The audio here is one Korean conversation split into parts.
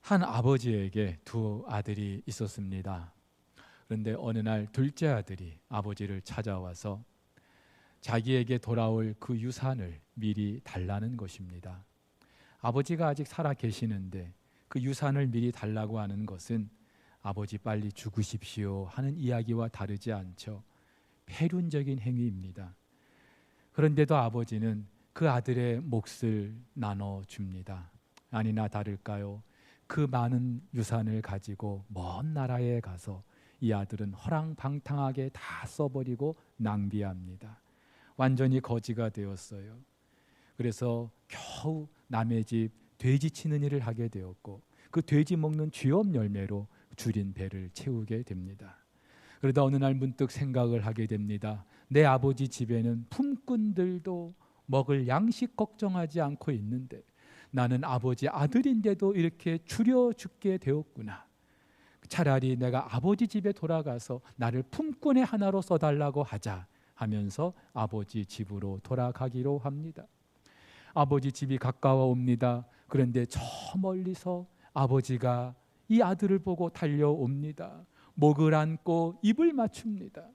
한 아버지에게 두 아들이 있었습니다. 그런데 어느 날 둘째 아들이 아버지를 찾아와서 자기에게 돌아올 그 유산을 미리 달라는 것입니다. 아버지가 아직 살아 계시는데 그 유산을 미리 달라고 하는 것은 아버지 빨리 죽으십시오 하는 이야기와 다르지 않죠. 폐륜적인 행위입니다. 그런데도 아버지는 그 아들의 몫을 나눠줍니다. 아니나 다를까요? 그 많은 유산을 가지고 먼 나라에 가서 이 아들은 허랑방탕하게 다 써버리고 낭비합니다. 완전히 거지가 되었어요. 그래서 겨우 남의 집 돼지 치는 일을 하게 되었고 그 돼지 먹는 쥐업 열매로 줄인 배를 채우게 됩니다. 그러다 어느 날 문득 생각을 하게 됩니다. 내 아버지 집에는 품꾼들도 먹을 양식 걱정하지 않고 있는데 나는 아버지 아들인데도 이렇게 줄여 죽게 되었구나. 차라리 내가 아버지 집에 돌아가서 나를 품꾼의 하나로 써달라고 하자 하면서 아버지 집으로 돌아가기로 합니다. 아버지 집이 가까워 옵니다. 그런데 저 멀리서 아버지가 이 아들을 보고 달려옵니다. 목을 안고 입을 맞춥니다.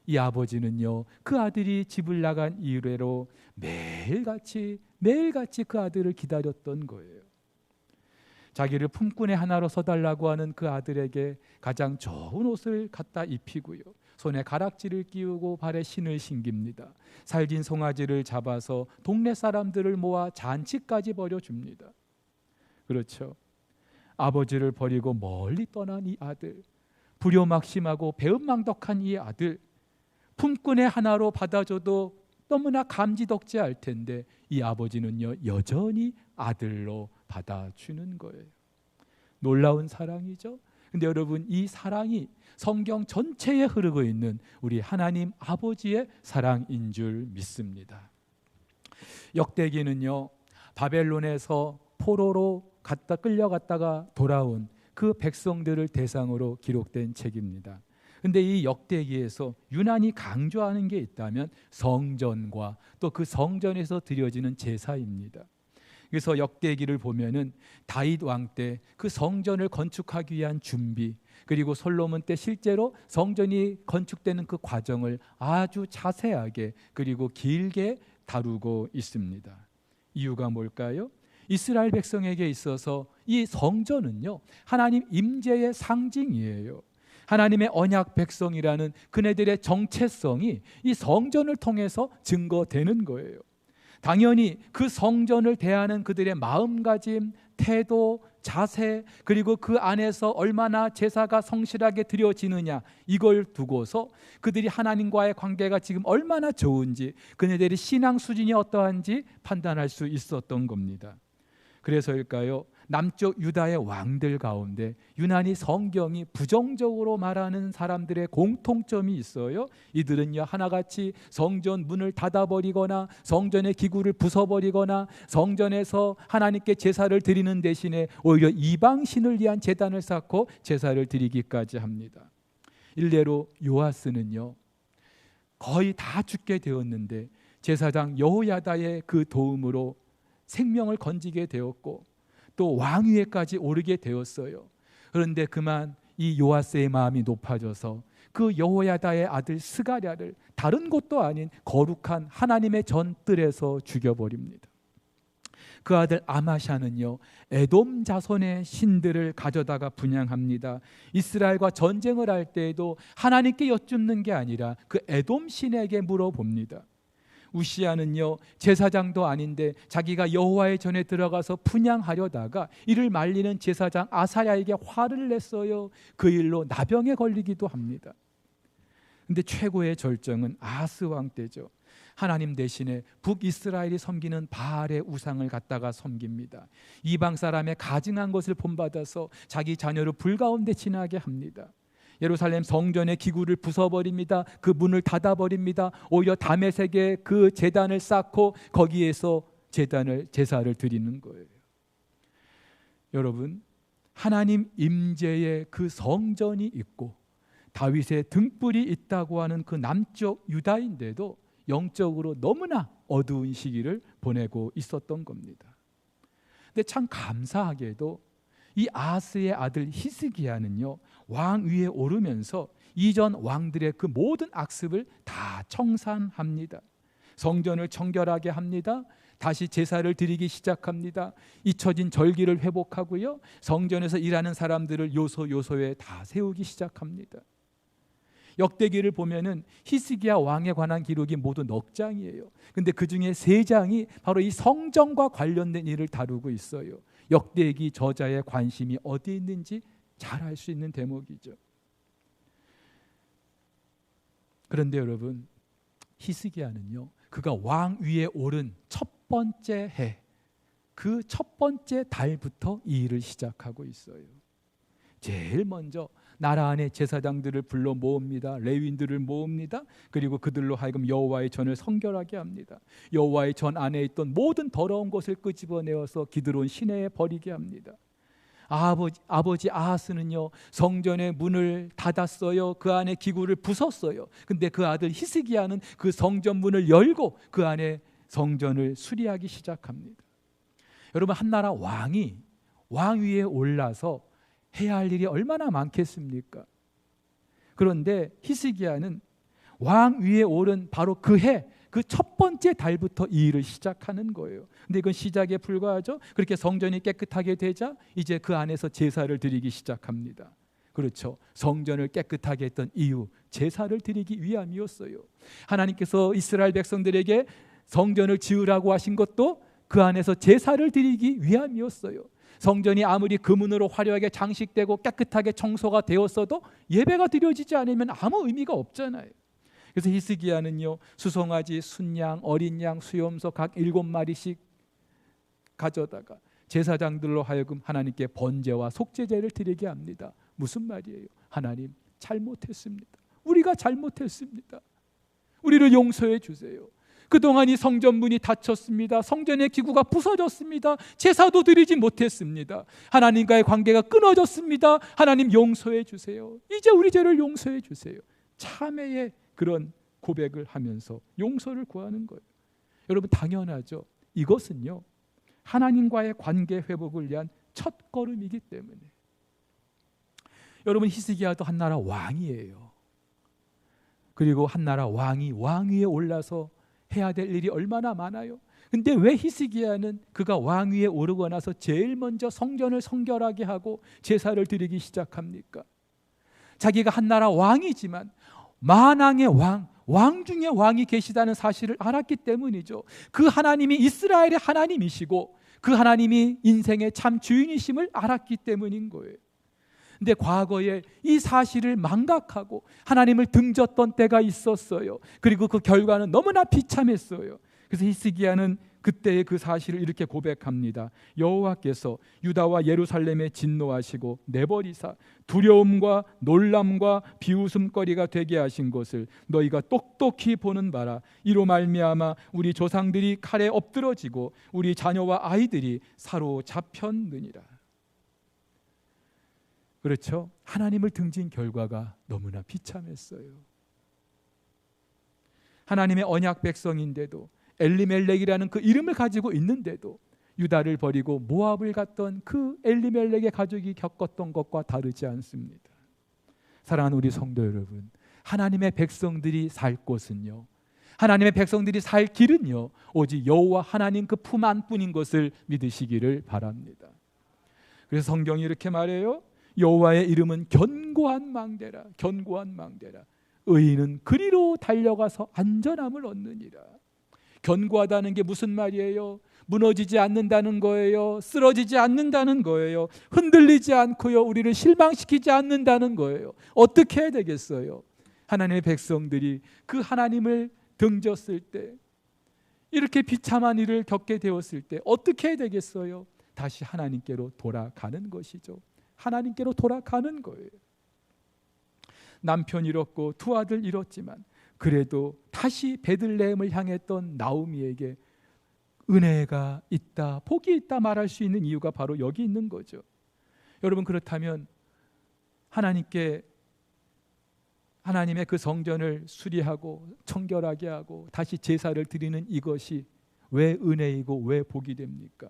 이 아버지는요, 그 아들이 집을 나간 이래로 매일같이 그 아들을 기다렸던 거예요. 자기를 품꾼의 하나로 써달라고 하는 그 아들에게 가장 좋은 옷을 갖다 입히고요, 손에 가락지를 끼우고 발에 신을 신깁니다. 살진 송아지를 잡아서 동네 사람들을 모아 잔치까지 벌여줍니다. 그렇죠. 아버지를 버리고 멀리 떠난 이 아들, 불효막심하고 배은망덕한 이 아들, 품꾼의 하나로 받아줘도 너무나 감지덕지할 텐데 이 아버지는요, 여전히 아들로 받아주는 거예요. 놀라운 사랑이죠. 근데 여러분, 이 사랑이 성경 전체에 흐르고 있는 우리 하나님 아버지의 사랑인 줄 믿습니다. 역대기는요, 바벨론에서 포로로 끌려갔다가 돌아온 그 백성들을 대상으로 기록된 책입니다. 근데 이 역대기에서 유난히 강조하는 게 있다면 성전과 또 그 성전에서 드려지는 제사입니다. 그래서 역대기를 보면은 다윗 왕 때 그 성전을 건축하기 위한 준비, 그리고 솔로몬 때 실제로 성전이 건축되는 그 과정을 아주 자세하게 그리고 길게 다루고 있습니다. 이유가 뭘까요? 이스라엘 백성에게 있어서 이 성전은요, 하나님 임재의 상징이에요. 하나님의 언약 백성이라는 그네들의 정체성이 이 성전을 통해서 증거되는 거예요. 당연히 그 성전을 대하는 그들의 마음가짐, 태도, 자세, 그리고 그 안에서 얼마나 제사가 성실하게 드려지느냐, 이걸 두고서 그들이 하나님과의 관계가 지금 얼마나 좋은지, 그네들의 신앙 수준이 어떠한지 판단할 수 있었던 겁니다. 그래서일까요? 남쪽 유다의 왕들 가운데 유난히 성경이 부정적으로 말하는 사람들의 공통점이 있어요. 이들은요, 하나같이 성전 문을 닫아버리거나 성전의 기구를 부숴버리거나 성전에서 하나님께 제사를 드리는 대신에 오히려 이방신을 위한 제단을 쌓고 제사를 드리기까지 합니다. 일례로 요아스는요, 거의 다 죽게 되었는데 제사장 여호야다의 그 도움으로 생명을 건지게 되었고 또 왕위에까지 오르게 되었어요. 그런데 그만 이 요아스의 마음이 높아져서 그 여호야다의 아들 스가랴를 다른 곳도 아닌 거룩한 하나님의 전뜰에서 죽여버립니다. 그 아들 아마샤는요, 에돔 자손의 신들을 가져다가 분향합니다. 이스라엘과 전쟁을 할 때에도 하나님께 여쭙는 게 아니라 그 에돔 신에게 물어봅니다. 우시야는요, 제사장도 아닌데 자기가 여호와의 전에 들어가서 분향하려다가 이를 말리는 제사장 아사야에게 화를 냈어요. 그 일로 나병에 걸리기도 합니다. 근데 최고의 절정은 아스 왕 때죠. 하나님 대신에 북이스라엘이 섬기는 바알의 우상을 갖다가 섬깁니다. 이방 사람의 가증한 것을 본받아서 자기 자녀를 불 가운데 지나게 합니다. 예루살렘 성전의 기구를 부숴버립니다. 그 문을 닫아버립니다. 오히려 다메섹에 그 제단을 쌓고 거기에서 제사를 드리는 거예요. 여러분, 하나님 임재의 그 성전이 있고 다윗의 등불이 있다고 하는 그 남쪽 유다인데도 영적으로 너무나 어두운 시기를 보내고 있었던 겁니다. 근데 참 감사하게도 이 아하스의 아들 히스기야는요, 왕 위에 오르면서 이전 왕들의 그 모든 악습을 다 청산합니다. 성전을 청결하게 합니다. 다시 제사를 드리기 시작합니다. 잊혀진 절기를 회복하고요, 성전에서 일하는 사람들을 요소요소에 다 세우기 시작합니다. 역대기를 보면은 히스기야 왕에 관한 기록이 모두 넉 장이에요. 근데 그 중에 3장이 바로 이 성전과 관련된 일을 다루고 있어요. 역대기 저자의 관심이 어디에 있는지 잘 알 수 있는 대목이죠. 그런데 여러분, 히스기야는요, 그가 왕 위에 오른 첫 번째 해, 그 첫 번째 달부터 이 일을 시작하고 있어요. 제일 먼저 나라 안에 제사장들을 불러 모읍니다. 레위인들을 모읍니다. 그리고 그들로 하여금 여호와의 전을 성결하게 합니다. 여호와의 전 안에 있던 모든 더러운 것을 끄집어내어서 기드론 시내에 버리게 합니다. 아버지 아하스는요, 성전의 문을 닫았어요. 그 안에 기구를 부쉈어요. 근데 그 아들 히스기야는 그 성전 문을 열고 그 안에 성전을 수리하기 시작합니다. 여러분, 한 나라 왕이 왕 위에 올라서 해야 할 일이 얼마나 많겠습니까? 그런데 히스기야는 왕 위에 오른 바로 그 해, 그 첫 번째 달부터 이 일을 시작하는 거예요. 근데 이건 시작에 불과하죠. 그렇게 성전이 깨끗하게 되자 이제 그 안에서 제사를 드리기 시작합니다. 그렇죠. 성전을 깨끗하게 했던 이유, 제사를 드리기 위함이었어요. 하나님께서 이스라엘 백성들에게 성전을 지으라고 하신 것도 그 안에서 제사를 드리기 위함이었어요. 성전이 아무리 금은으로 화려하게 장식되고 깨끗하게 청소가 되었어도 예배가 드려지지 않으면 아무 의미가 없잖아요. 그래서 히스기야는요, 수송아지, 순양, 어린 양, 수염소 각 7마리씩 가져다가 제사장들로 하여금 하나님께 번제와 속죄제를 드리게 합니다. 무슨 말이에요? 하나님, 잘못했습니다. 우리가 잘못했습니다. 우리를 용서해 주세요. 그동안 이 성전 문이 닫혔습니다. 성전의 기구가 부서졌습니다. 제사도 드리지 못했습니다. 하나님과의 관계가 끊어졌습니다. 하나님, 용서해 주세요. 이제 우리 죄를 용서해 주세요. 참회의 그런 고백을 하면서 용서를 구하는 거예요. 여러분, 당연하죠. 이것은요, 하나님과의 관계 회복을 위한 첫 걸음이기 때문에. 여러분, 히스기야도 한 나라 왕이에요. 그리고 한 나라 왕이 왕 위에 올라서 해야 될 일이 얼마나 많아요. 근데 왜 히스기야는 그가 왕 위에 오르고 나서 제일 먼저 성전을 성결하게 하고 제사를 드리기 시작합니까? 자기가 한 나라 왕이지만 만왕의 왕 중에 왕이 계시다는 사실을 알았기 때문이죠. 그 하나님이 이스라엘의 하나님이시고 그 하나님이 인생의 참 주인이심을 알았기 때문인 거예요. 근데 과거에 이 사실을 망각하고 하나님을 등졌던 때가 있었어요. 그리고 그 결과는 너무나 비참했어요. 그래서 히스기야는 그때의 그 사실을 이렇게 고백합니다. 여호와께서 유다와 예루살렘에 진노하시고 내버리사 두려움과 놀람과 비웃음거리가 되게 하신 것을 너희가 똑똑히 보는 바라. 이로 말미암아 우리 조상들이 칼에 엎드러지고 우리 자녀와 아이들이 사로잡혔느니라. 그렇죠? 하나님을 등진 결과가 너무나 비참했어요. 하나님의 언약 백성인데도, 엘리멜렉이라는 그 이름을 가지고 있는데도 유다를 버리고 모압을 갔던 그 엘리멜렉의 가족이 겪었던 것과 다르지 않습니다. 사랑하는 우리 성도 여러분, 하나님의 백성들이 살 곳은요, 하나님의 백성들이 살 길은요, 오직 여호와 하나님 그 품 안뿐인 것을 믿으시기를 바랍니다. 그래서 성경이 이렇게 말해요. 여호와의 이름은 견고한 망대라. 견고한 망대라. 의인은 그리로 달려가서 안전함을 얻느니라. 견고하다는 게 무슨 말이에요? 무너지지 않는다는 거예요. 쓰러지지 않는다는 거예요. 흔들리지 않고요, 우리를 실망시키지 않는다는 거예요. 어떻게 해야 되겠어요? 하나님의 백성들이 그 하나님을 등졌을 때, 이렇게 비참한 일을 겪게 되었을 때 어떻게 해야 되겠어요? 다시 하나님께로 돌아가는 것이죠. 하나님께로 돌아가는 거예요. 남편 잃었고 두 아들 잃었지만 그래도 다시 베들레헴을 향했던 나오미에게 은혜가 있다, 복이 있다 말할 수 있는 이유가 바로 여기 있는 거죠. 여러분, 그렇다면 하나님께, 하나님의 그 성전을 수리하고 청결하게 하고 다시 제사를 드리는 이것이 왜 은혜이고 왜 복이 됩니까?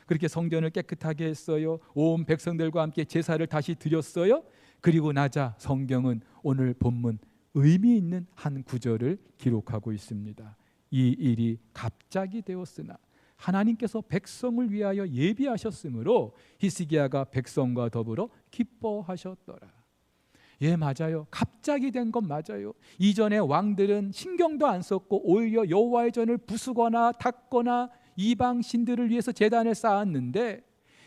그렇게 성전을 깨끗하게 했어요. 온 백성들과 함께 제사를 다시 드렸어요. 그리고 나자 성경은 오늘 본문 의미 있는 한 구절을 기록하고 있습니다. 이 일이 갑자기 되었으나 하나님께서 백성을 위하여 예비하셨으므로 히스기야가 백성과 더불어 기뻐하셨더라. 예, 맞아요. 갑자기 된 건 맞아요. 이전에 왕들은 신경도 안 썼고 오히려 여호와의 전을 부수거나 닦거나 이방 신들을 위해서 제단을 쌓았는데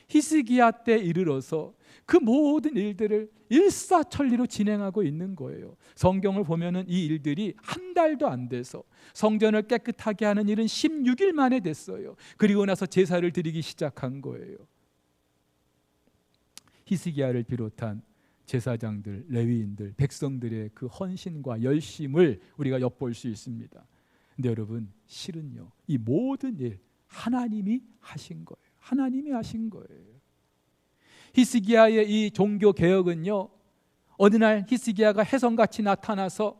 히스기야 때 이르러서 그 모든 일들을 일사천리로 진행하고 있는 거예요. 성경을 보면은 이 일들이 한 달도 안 돼서 성전을 깨끗하게 하는 일은 16일 만에 됐어요. 그리고 나서 제사를 드리기 시작한 거예요. 히스기야를 비롯한 제사장들, 레위인들, 백성들의 그 헌신과 열심을 우리가 엿볼 수 있습니다. 근데 여러분, 실은요, 이 모든 일 하나님이 하신 거예요. 하나님이 하신 거예요. 히스기야의 이 종교 개혁은요, 어느 날 히스기야가 혜성같이 나타나서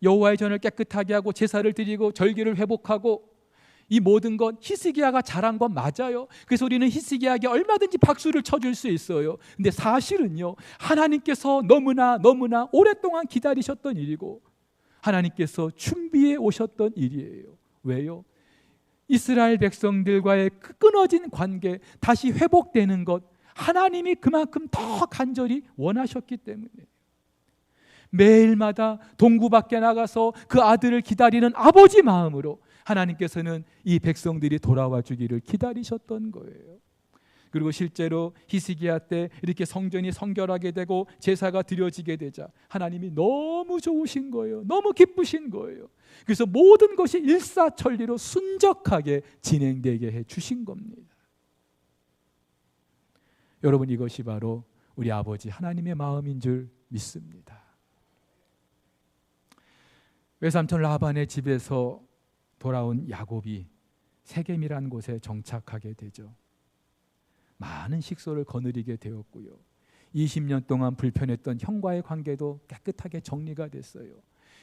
여호와의 전을 깨끗하게 하고 제사를 드리고 절기를 회복하고 이 모든 건 히스기야가 잘한 건 맞아요. 그래서 우리는 히스기야에게 얼마든지 박수를 쳐줄 수 있어요. 근데 사실은요, 하나님께서 너무나 오랫동안 기다리셨던 일이고 하나님께서 준비해 오셨던 일이에요. 왜요? 이스라엘 백성들과의 끊어진 관계 다시 회복되는 것, 하나님이 그만큼 더 간절히 원하셨기 때문에 매일마다 동구 밖에 나가서 그 아들을 기다리는 아버지 마음으로 하나님께서는 이 백성들이 돌아와 주기를 기다리셨던 거예요. 그리고 실제로 히스기야 때 이렇게 성전이 성결하게 되고 제사가 드려지게 되자 하나님이 너무 좋으신 거예요. 너무 기쁘신 거예요. 그래서 모든 것이 일사천리로 순적하게 진행되게 해 주신 겁니다. 여러분, 이것이 바로 우리 아버지 하나님의 마음인 줄 믿습니다. 외삼촌 라반의 집에서 돌아온 야곱이 세겜이라는 곳에 정착하게 되죠. 많은 식소를 거느리게 되었고요. 20년 동안 불편했던 형과의 관계도 깨끗하게 정리가 됐어요.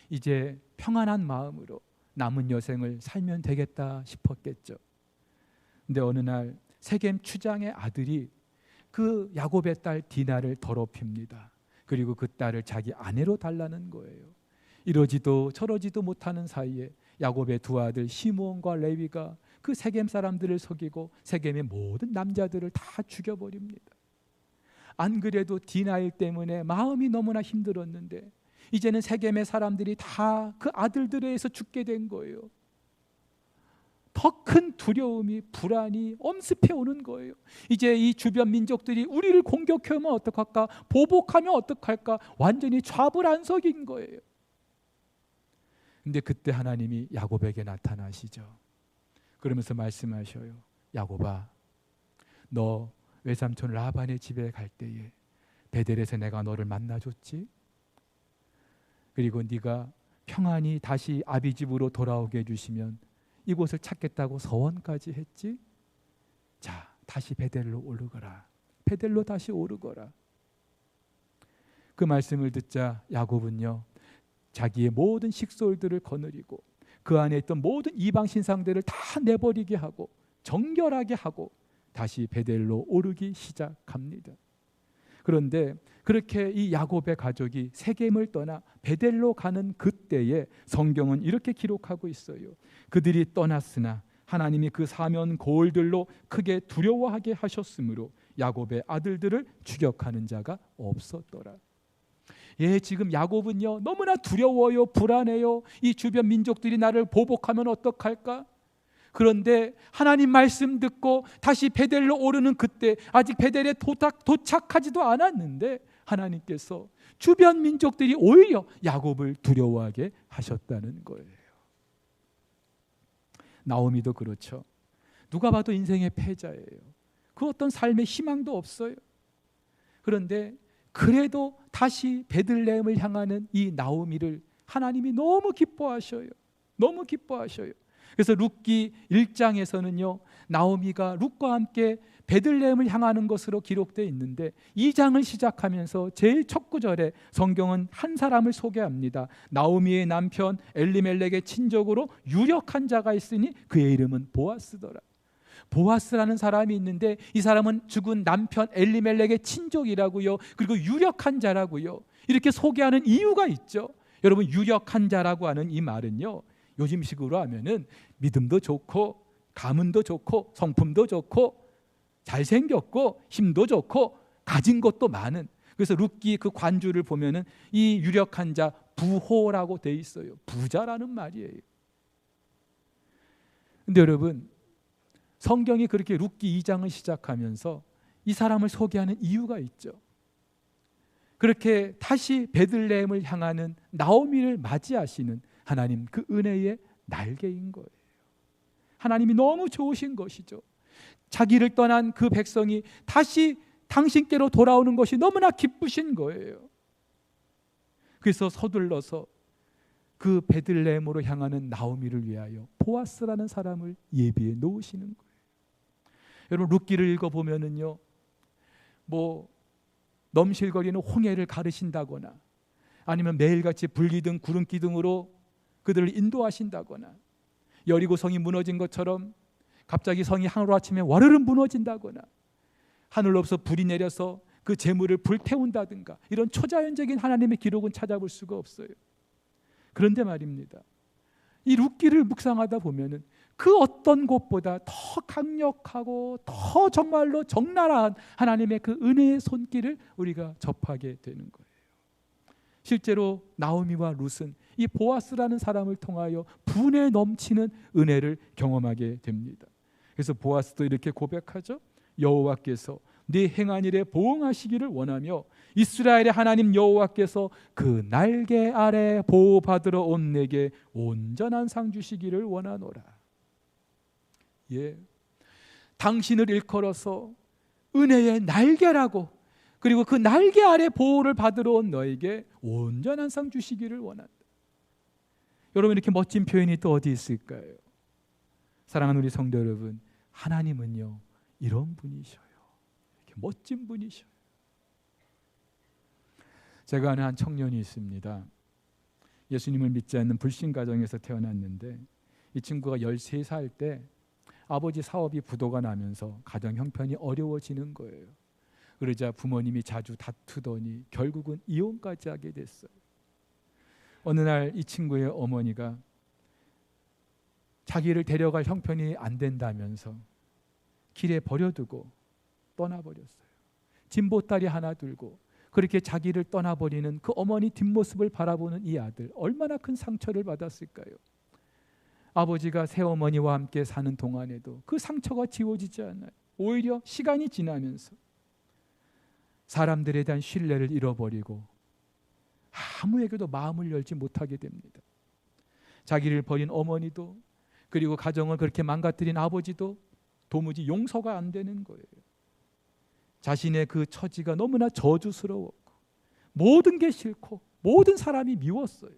이제 평안한 마음으로 남은 여생을 살면 되겠다 싶었겠죠. 근데 어느 날 세겜 추장의 아들이 그 야곱의 딸 디나를 더럽힙니다. 그리고 그 딸을 자기 아내로 달라는 거예요. 이러지도 저러지도 못하는 사이에 야곱의 두 아들 시므온과 레위가 그 세겜 사람들을 속이고 세겜의 모든 남자들을 다 죽여버립니다. 안 그래도 디나일 때문에 마음이 너무나 힘들었는데 이제는 세겜의 사람들이 다 그 아들들에 의해서 죽게 된 거예요. 더 큰 두려움이, 불안이 엄습해 오는 거예요. 이제 이 주변 민족들이 우리를 공격하면 어떡할까, 보복하면 어떡할까, 완전히 좌불안석인 거예요. 근데 그때 하나님이 야곱에게 나타나시죠. 그러면서 말씀하셔요. 야곱아, 너 외삼촌 라반의 집에 갈 때에 베델에서 내가 너를 만나줬지? 그리고 네가 평안히 다시 아비 집으로 돌아오게 해주시면 이곳을 찾겠다고 서원까지 했지? 자, 다시 베델로 오르거라. 베델로 다시 오르거라. 그 말씀을 듣자 야곱은요, 자기의 모든 식솔들을 거느리고 그 안에 있던 모든 이방 신상들을 다 내버리게 하고 정결하게 하고 다시 베델로 오르기 시작합니다. 그런데 그렇게 이 야곱의 가족이 세겜을 떠나 베델로 가는 그때에 성경은 이렇게 기록하고 있어요. 그들이 떠났으나 하나님이 그 사면 고을들로 크게 두려워하게 하셨으므로 야곱의 아들들을 추격하는 자가 없었더라. 예, 지금 야곱은요 너무나 두려워요, 불안해요. 이 주변 민족들이 나를 보복하면 어떡할까? 그런데 하나님 말씀 듣고 다시 베델로 오르는 그때 아직 베델에 도착하지도 않았는데 하나님께서 주변 민족들이 오히려 야곱을 두려워하게 하셨다는 거예요. 나오미도 그렇죠. 누가 봐도 인생의 패자예요. 그 어떤 삶의 희망도 없어요. 그런데 그래도 다시 베들레헴을 향하는 이 나오미를 하나님이 너무 기뻐하셔요. 너무 기뻐하셔요. 그래서 룻기 1장에서는요 나오미가 룻과 함께 베들레헴을 향하는 것으로 기록되어 있는데 2장을 시작하면서 제일 첫 구절에 성경은 한 사람을 소개합니다. 나오미의 남편 엘리멜렉의 친족으로 유력한 자가 있으니 그의 이름은 보아스더라. 보아스라는 사람이 있는데 이 사람은 죽은 남편 엘리멜렉의 친족이라고요. 그리고 유력한 자라고요. 이렇게 소개하는 이유가 있죠. 여러분, 유력한 자라고 하는 이 말은요, 요즘식으로 하면은 믿음도 좋고 가문도 좋고 성품도 좋고 잘생겼고 힘도 좋고 가진 것도 많은, 그래서 룻기 그 관주를 보면은 이 유력한 자 부호라고 돼 있어요. 부자라는 말이에요. 근데 여러분, 성경이 그렇게 룻기 2장을 시작하면서 이 사람을 소개하는 이유가 있죠. 그렇게 다시 베들레헴을 향하는 나오미를 맞이하시는 하나님 그 은혜의 날개인 거예요. 하나님이 너무 좋으신 것이죠. 자기를 떠난 그 백성이 다시 당신께로 돌아오는 것이 너무나 기쁘신 거예요. 그래서 서둘러서 그 베들레헴으로 향하는 나오미를 위하여 보아스라는 사람을 예비해 놓으시는 거예요. 여러분, 룻기를 읽어보면은요, 뭐 넘실거리는 홍해를 가르신다거나 아니면 매일같이 불기둥 구름기둥으로 그들을 인도하신다거나 여리고 성이 무너진 것처럼 갑자기 성이 하루아침에 와르르 무너진다거나 하늘로부터 불이 내려서 그 재물을 불태운다든가 이런 초자연적인 하나님의 기록은 찾아볼 수가 없어요. 그런데 말입니다, 이 룻기를 묵상하다 보면은 그 어떤 곳보다 더 강력하고 더 정말로 적나라한 하나님의 그 은혜의 손길을 우리가 접하게 되는 거예요. 실제로 나오미와 룻은 이 보아스라는 사람을 통하여 분에 넘치는 은혜를 경험하게 됩니다. 그래서 보아스도 이렇게 고백하죠. 여호와께서 네 행한 일에 보응하시기를 원하며 이스라엘의 하나님 여호와께서 그 날개 아래 보호받으러 온 내게 온전한 상 주시기를 원하노라. 예, 당신을 일컬어서 은혜의 날개라고, 그리고 그 날개 아래 보호를 받으러 온 너에게 온전한 상 주시기를 원한다. 여러분, 이렇게 멋진 표현이 또 어디 있을까요? 사랑하는 우리 성도 여러분, 하나님은요 이런 분이셔요. 이렇게 멋진 분이셔요. 제가 아는 한 청년이 있습니다. 예수님을 믿지 않는 불신 가정에서 태어났는데 이 친구가 13살 때 아버지 사업이 부도가 나면서 가정 형편이 어려워지는 거예요. 그러자 부모님이 자주 다투더니 결국은 이혼까지 하게 됐어요. 어느 날 이 친구의 어머니가 자기를 데려갈 형편이 안 된다면서 길에 버려두고 떠나버렸어요. 진보다리 하나 들고 그렇게 자기를 떠나버리는 그 어머니 뒷모습을 바라보는 이 아들, 얼마나 큰 상처를 받았을까요? 아버지가 새어머니와 함께 사는 동안에도 그 상처가 지워지지 않아요. 오히려 시간이 지나면서 사람들에 대한 신뢰를 잃어버리고 아무에게도 마음을 열지 못하게 됩니다. 자기를 버린 어머니도, 그리고 가정을 그렇게 망가뜨린 아버지도 도무지 용서가 안 되는 거예요. 자신의 그 처지가 너무나 저주스러웠고 모든 게 싫고 모든 사람이 미웠어요.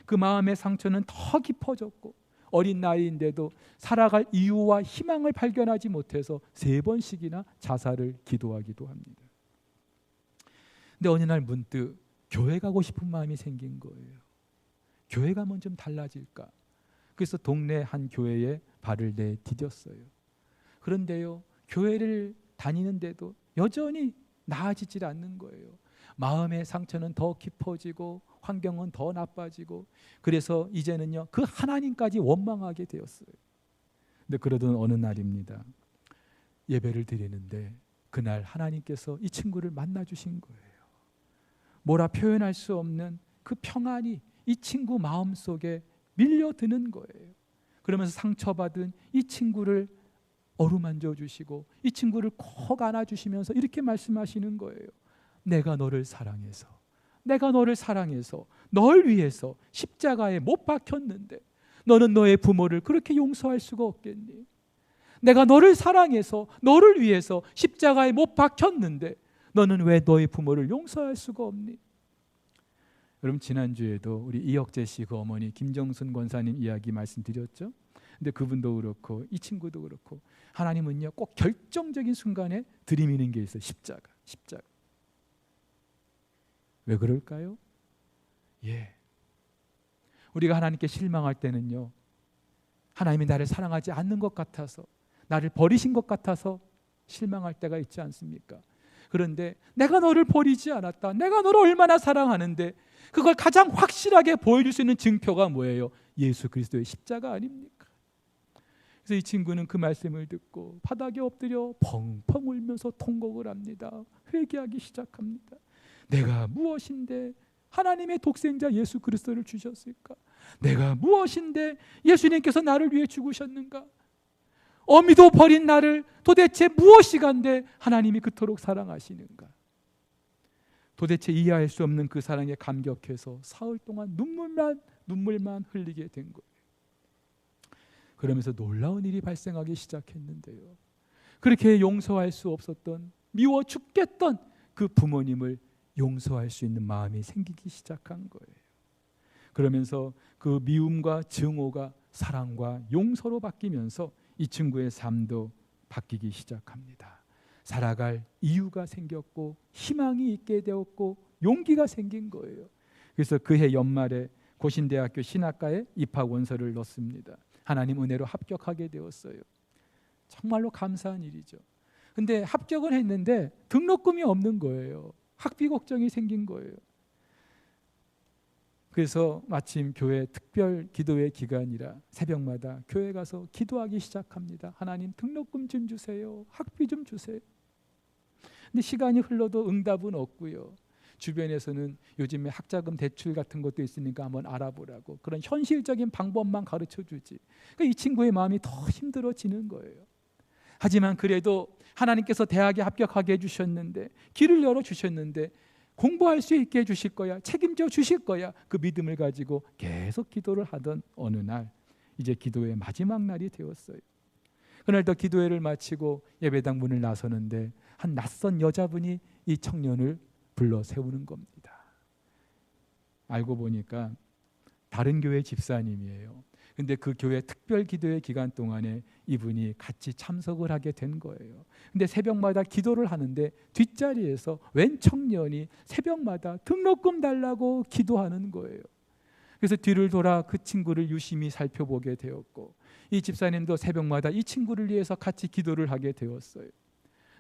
그 마음의 상처는 더 깊어졌고 어린 나이인데도 살아갈 이유와 희망을 발견하지 못해서 3번씩이나 자살을 기도하기도 합니다. 근데 어느 날 문득 교회 가고 싶은 마음이 생긴 거예요. 교회 가면 좀 달라질까? 그래서 동네 한 교회에 발을 내디뎠어요. 그런데요, 교회를 다니는데도 여전히 나아지질 않는 거예요. 마음의 상처는 더 깊어지고 환경은 더 나빠지고, 그래서 이제는요 그 하나님까지 원망하게 되었어요. 근데 그러던 어느 날입니다. 예배를 드리는데 그날 하나님께서 이 친구를 만나 주신 거예요. 뭐라 표현할 수 없는 그 평안이 이 친구 마음속에 밀려드는 거예요. 그러면서 상처받은 이 친구를 어루만져 주시고 이 친구를 콕 안아주시면서 이렇게 말씀하시는 거예요. 내가 너를 사랑해서 널 위해서 십자가에 못 박혔는데 너는 너의 부모를 그렇게 용서할 수가 없겠니? 내가 너를 사랑해서 너를 위해서 십자가에 못 박혔는데 너는 왜 너의 부모를 용서할 수가 없니? 여러분, 지난주에도 우리 이혁재 씨 그 어머니 김정순 권사님 이야기 말씀드렸죠. 근데 그분도 그렇고 이 친구도 그렇고 하나님은요 꼭 결정적인 순간에 들이미는 게 있어요. 십자가. 왜 그럴까요? 우리가 하나님께 실망할 때는요, 하나님이 나를 사랑하지 않는 것 같아서, 나를 버리신 것 같아서 실망할 때가 있지 않습니까? 그런데 내가 너를 버리지 않았다. 내가 너를 얼마나 사랑하는데, 그걸 가장 확실하게 보여줄 수 있는 증표가 뭐예요? 예수 그리스도의 십자가 아닙니까? 그래서 이 친구는 그 말씀을 듣고 바닥에 엎드려 펑펑 울면서 통곡을 합니다. 회개하기 시작합니다. 내가 무엇인데 하나님의 독생자 예수 그리스도를 주셨을까? 내가 무엇인데 예수님께서 나를 위해 죽으셨는가? 어미도 버린 나를 도대체 무엇이간데 하나님이 그토록 사랑하시는가? 도대체 이해할 수 없는 그 사랑에 감격해서 사흘 동안 눈물만 흘리게 된 거예요. 그러면서 놀라운 일이 발생하기 시작했는데요. 그렇게 용서할 수 없었던, 미워 죽겠던 그 부모님을 용서할 수 있는 마음이 생기기 시작한 거예요. 그러면서 그 미움과 증오가 사랑과 용서로 바뀌면서 이 친구의 삶도 바뀌기 시작합니다. 살아갈 이유가 생겼고 희망이 있게 되었고 용기가 생긴 거예요. 그래서 그해 연말에 고신대학교 신학과에 입학 원서를 넣습니다. 하나님 은혜로 합격하게 되었어요. 정말로 감사한 일이죠. 근데 합격은 했는데 등록금이 없는 거예요. 학비 걱정이 생긴 거예요. 그래서 마침 교회 특별 기도회 기간이라 새벽마다 교회 가서 기도하기 시작합니다. 하나님 등록금 좀 주세요. 학비 좀 주세요. 근데 시간이 흘러도 응답은 없고요. 주변에서는 요즘에 학자금 대출 같은 것도 있으니까 한번 알아보라고 그런 현실적인 방법만 가르쳐 주지. 그러니까 이 친구의 마음이 더 힘들어지는 거예요. 하지만 그래도 하나님께서 대학에 합격하게 해주셨는데, 길을 열어주셨는데 공부할 수 있게 해주실 거야, 책임져 주실 거야, 그 믿음을 가지고 계속 기도를 하던 어느 날, 이제 기도의 마지막 날이 되었어요. 그날도 기도회를 마치고 예배당 문을 나서는데 한 낯선 여자분이 이 청년을 불러 세우는 겁니다. 알고 보니까 다른 교회 집사님이에요. 근데 그 교회 특별 기도회 기간 동안에 이분이 같이 참석을 하게 된 거예요. 근데 새벽마다 기도를 하는데 뒷자리에서 웬 청년이 새벽마다 등록금 달라고 기도하는 거예요. 그래서 뒤를 돌아 그 친구를 유심히 살펴보게 되었고, 이 집사님도 새벽마다 이 친구를 위해서 같이 기도를 하게 되었어요.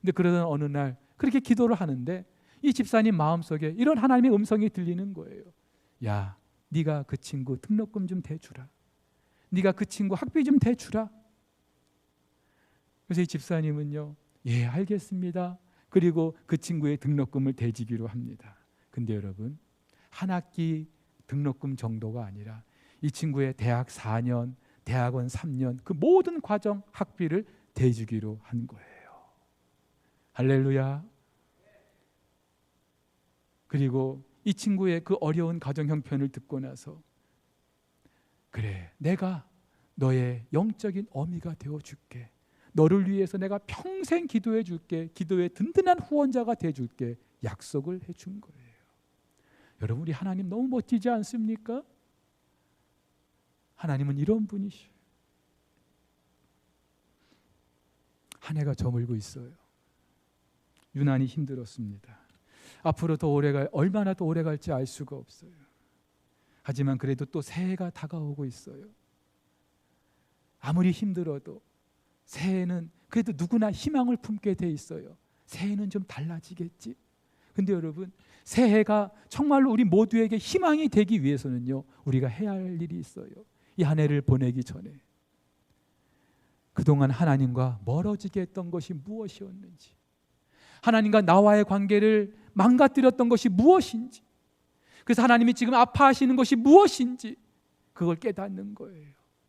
근데 그러던 어느 날 그렇게 기도를 하는데 이 집사님 마음속에 이런 하나님의 음성이 들리는 거예요. 야, 네가 그 친구 등록금 좀 대주라. 네가 그 친구 학비 좀 대주라. 그래서 이 집사님은요, 예, 알겠습니다. 그리고 그 친구의 등록금을 대주기로 합니다. 근데 여러분, 한 학기 등록금 정도가 아니라 이 친구의 대학 4년, 대학원 3년 그 모든 과정 학비를 대주기로 한 거예요. 할렐루야. 그리고 이 친구의 그 어려운 가정 형편을 듣고 나서, 그래, 내가 너의 영적인 어미가 되어줄게. 너를 위해서 내가 평생 기도해 줄게. 기도의 든든한 후원자가 되어줄게. 약속을 해준 거예요. 여러분, 우리 하나님 너무 멋지지 않습니까? 하나님은 이런 분이셔요. 한 해가 저물고 있어요. 유난히 힘들었습니다. 앞으로 더 얼마나 더 오래 갈지 알 수가 없어요. 하지만 그래도 또 새해가 다가오고 있어요. 아무리 힘들어도 새해는 그래도 누구나 희망을 품게 돼 있어요. 새해는 좀 달라지겠지. 근데 여러분, 새해가 정말로 우리 모두에게 희망이 되기 위해서는요, 우리가 해야 할 일이 있어요. 이 한 해를 보내기 전에 그동안 하나님과 멀어지게 했던 것이 무엇이었는지, 하나님과 나와의 관계를 망가뜨렸던 것이 무엇인지, 그래서 하나님이 지금 아파하시는 것이 무엇인지 그걸 깨닫는 거예요.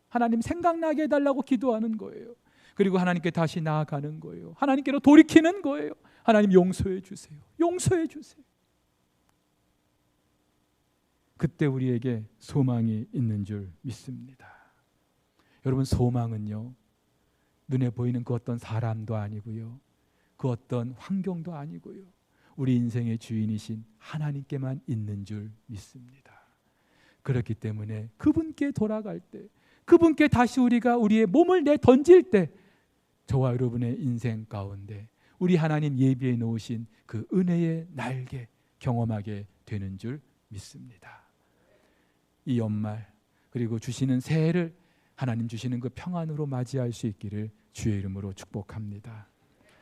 하나님 생각나게 해달라고 기도하는 거예요. 그리고 하나님께 다시 나아가는 거예요. 하나님께로 돌이키는 거예요. 하나님 용서해 주세요. 용서해 주세요. 그때 우리에게 소망이 있는 줄 믿습니다. 여러분, 소망은요, 눈에 보이는 그 어떤 사람도 아니고요, 그 어떤 환경도 아니고요, 우리 인생의 주인이신 하나님께만 있는 줄 믿습니다. 그렇기 때문에 그분께 돌아갈 때, 그분께 다시 우리가 우리의 몸을 내던질 때, 저와 여러분의 인생 가운데 우리 하나님 예비해 놓으신 그 은혜의 날개 경험하게 되는 줄 믿습니다. 이 연말 그리고 주시는 새해를 하나님 주시는 그 평안으로 맞이할 수 있기를 주의 이름으로 축복합니다.